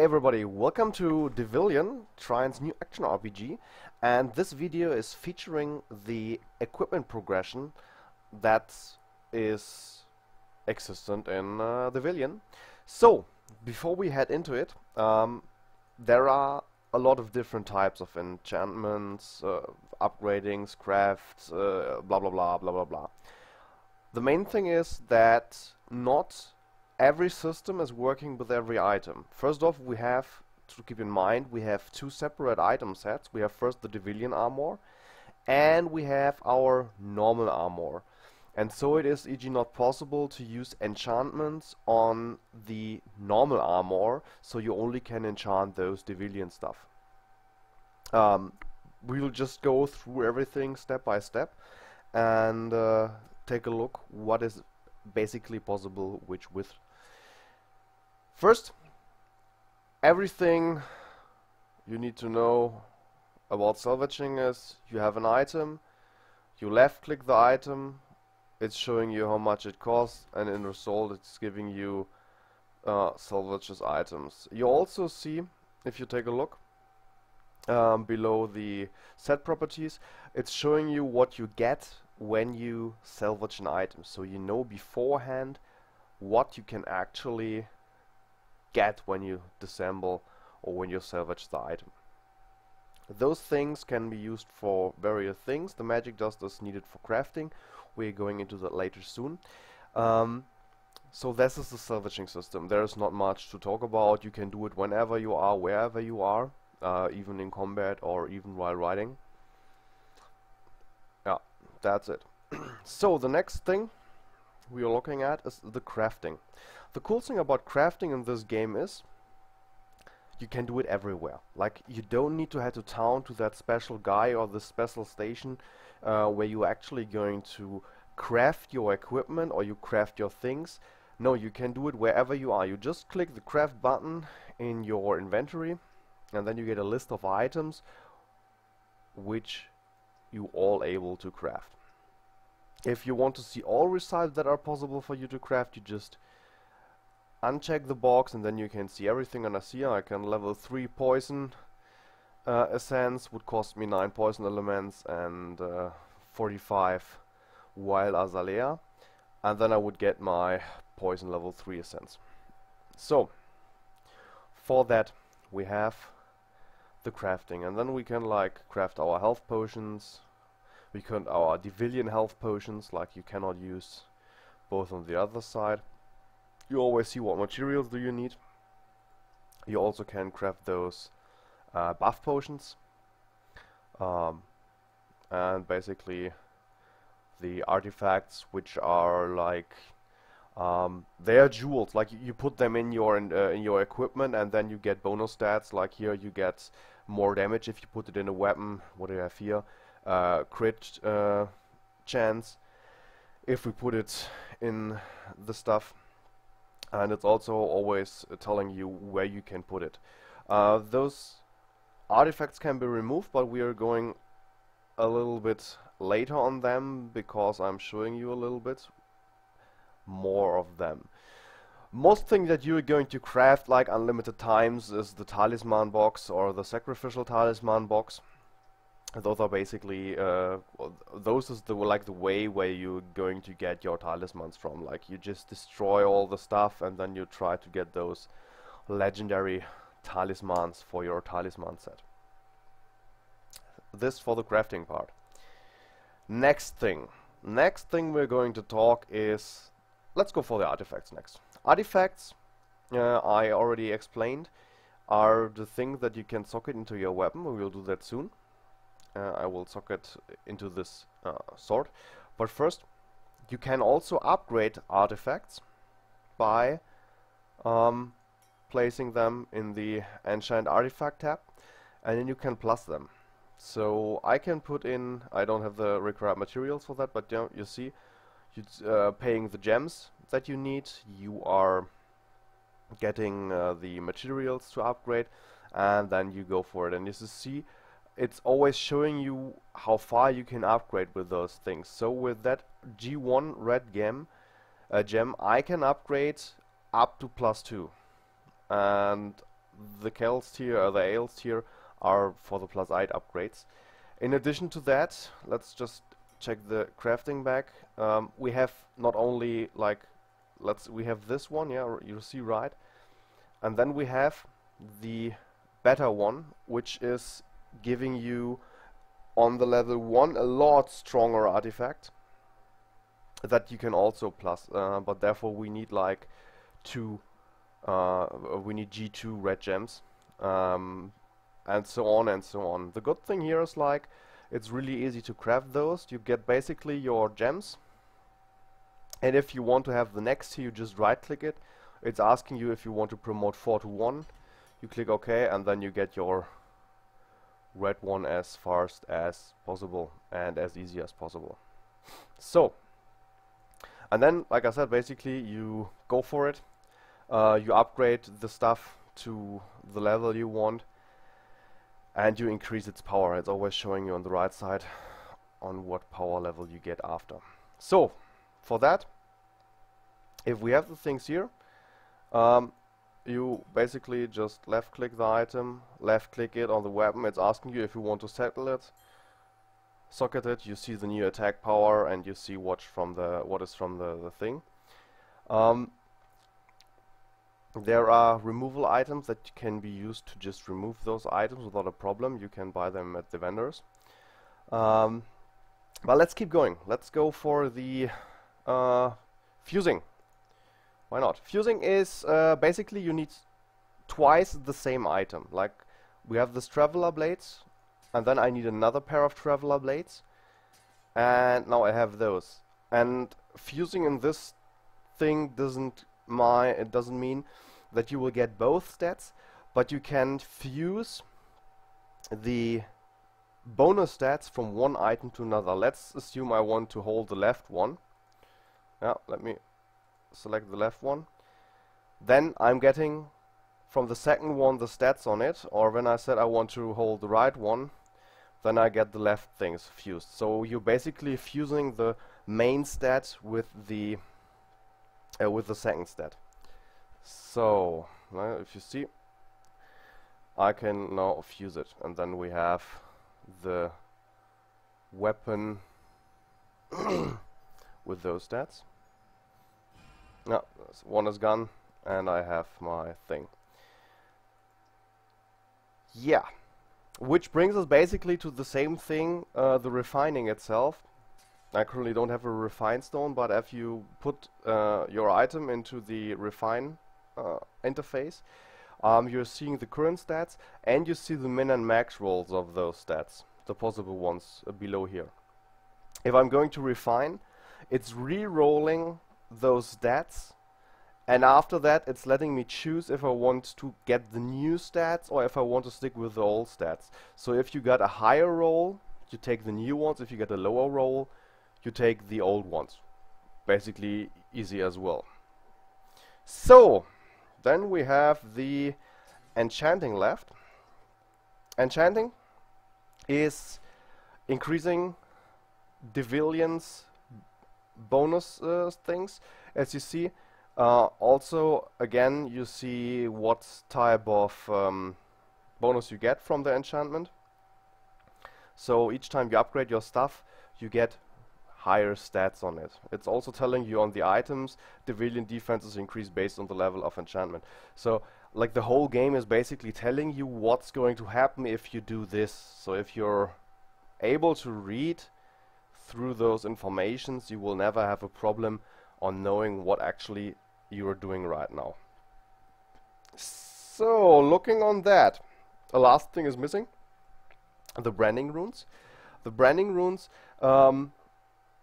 everybody, welcome to Devilian, Trion's new action RPG, and this video is featuring the equipment progression that is existent in Devilian. So, before we head into it, there are a lot of different types of enchantments, upgradings, crafts, blah blah blah blah blah blah. The main thing is that not every system is working with every item. First off, we have to keep in mind we have two separate item sets. We have first the Devilian armor and we have our normal armor. And so it is e.g. not possible to use enchantments on the normal armor, so you only can enchant those Devilian stuff. We'll just go through everything step by step and take a look what is basically possible which with. First, everything you need to know about salvaging is you have an item, you left click the item, it's showing you how much it costs, and in result it's giving you salvages items. You also see, if you take a look below the set properties, it's showing you what you get when you salvage an item, so you know beforehand what you can actually get when you disassemble or when you salvage the item. Those things can be used for various things. The magic dust is needed for crafting. We're going into that later soon. So this is the salvaging system. There is not much to talk about. You can do it whenever you are, wherever you are, even in combat or even while riding. Yeah, that's it. So the next thing we are looking at is the crafting. The cool thing about crafting in this game is you can do it everywhere. Like, you don't need to head to town to that special guy or the special station where you're actually going to craft your equipment or you craft your things. No, you can do it wherever you are. You just click the craft button in your inventory and then you get a list of items which you all able to craft. If you want to see all recipes that are possible for you to craft, you just uncheck the box and then you can see everything. And I see I can level 3 poison essence, would cost me 9 poison elements and 45 wild azalea, and then I would get my poison level 3 essence. So for that we have the crafting, and then we can like craft our health potions. We can our Devilian health potions, like you cannot use both on the other side. You always see what materials do you need. You also can craft those buff potions, and basically the artifacts which are like they are jewels. Like you put them in your equipment and then you get bonus stats. Like here you get more damage if you put it in a weapon. What do you have here? Crit chance if we put it in the stuff, and it's also always telling you where you can put it. Those artifacts can be removed, but we are going a little bit later on them because I'm showing you a little bit more of them. Most thing that you're going to craft like unlimited times is the talisman box or the sacrificial talisman box. Those are basically those is the like the way where you're going to get your talismans from. Like you just destroy all the stuff and then you try to get those legendary talismans for your talisman set. This for the crafting part. Next thing we're going to talk is, let's go for the artifacts next. Artifacts, I already explained, are the things that you can socket into your weapon. We will do that soon. I will socket into this sword. But first, you can also upgrade artifacts by placing them in the Enchant Artifact tab, and then you can plus them. So I can put in, I don't have the required materials for that, but you see, you're paying the gems that you need, you are getting the materials to upgrade, and then you go for it. And you see, it's always showing you how far you can upgrade with those things. So with that G1 red gem, I can upgrade up to +2. And the Kel's tier or the Ale's tier are for the +8 upgrades. In addition to that, let's just check the crafting back. We have not only like, we have this one, yeah, you see, right? And then we have the better one, which is giving you on the level 1 a lot stronger artifact that you can also plus, but therefore we need like we need G2 red gems, and so on and so on. The good thing here is like it's really easy to craft those. You get basically your gems, and if you want to have the next here, you just right click it. It's asking you if you want to promote 4 to 1. You click OK, and then you get your red one as fast as possible and as easy as possible. So, and then, like I said, basically you go for it. You upgrade the stuff to the level you want, and you increase its power. It's always showing you on the right side on what power level you get after. So, for that, if we have the things here, you basically just left click the item, left click it on the weapon. It's asking you if you want to settle it, socket it. You see the new attack power, and you see what is from the thing. There are removal items that can be used to just remove those items without a problem. You can buy them at the vendors. But let's keep going. Let's go for the fusing. Why not? Fusing is basically you need twice the same item. Like we have this traveler blades, and then I need another pair of traveler blades, and now I have those. And fusing in this thing doesn't mean that you will get both stats, but you can fuse the bonus stats from one item to another. Let's assume I want to hold the left one. Yeah, let me select the left one. Then I'm getting from the second one the stats on it, or when I said I want to hold the right one, then I get the left things fused. So you're basically fusing the main stat with the second stat. So if you see, I can now fuse it, and then we have the weapon with those stats. No, one is gone, and I have my thing. Yeah, which brings us basically to the same thing, the refining itself. I currently don't have a refine stone, but if you put your item into the refine interface, you're seeing the current stats, and you see the min and max rolls of those stats, the possible ones below here. If I'm going to refine, it's re-rolling those stats, and after that it's letting me choose if I want to get the new stats or if I want to stick with the old stats. So if you got a higher roll, you take the new ones. If you get a lower roll, you take the old ones. Basically easy as well. So then we have the enchanting left. Enchanting is increasing Devilian's bonus things, as you see. Also, again, you see what type of bonus you get from the enchantment. So each time you upgrade your stuff, you get higher stats on it. It's also telling you on the items, Devilian defense is increased based on the level of enchantment. So like the whole game is basically telling you what's going to happen if you do this. So if you're able to read through those informations, you will never have a problem on knowing what actually you are doing right now. So looking on that, the last thing is missing, the branding runes. The branding runes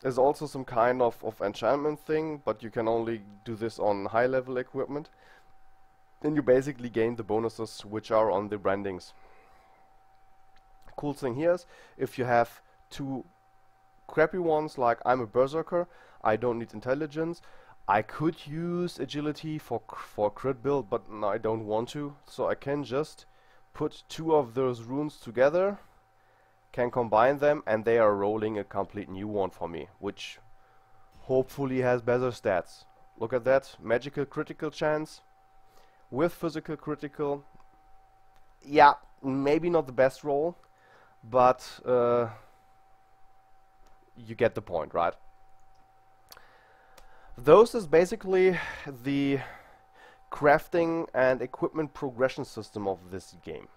is also some kind of enchantment thing, but you can only do this on high level equipment. Then you basically gain the bonuses which are on the brandings. Cool thing here is if you have two crappy ones, like I'm a berserker, I don't need intelligence. I could use agility for crit build, but no, I don't want to. So I can just put two of those runes together, can combine them, and they are rolling a complete new one for me, which hopefully has better stats. Look at that, magical critical chance with physical critical, yeah, maybe not the best role, but you get the point, right? Those is basically the crafting and equipment progression system of this game,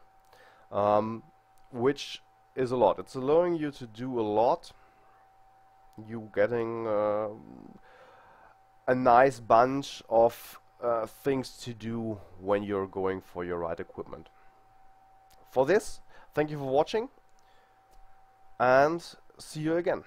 which is a lot. It's allowing you to do a lot. You getting a nice bunch of things to do when you're going for your right equipment. For this, thank you for watching, and see you again.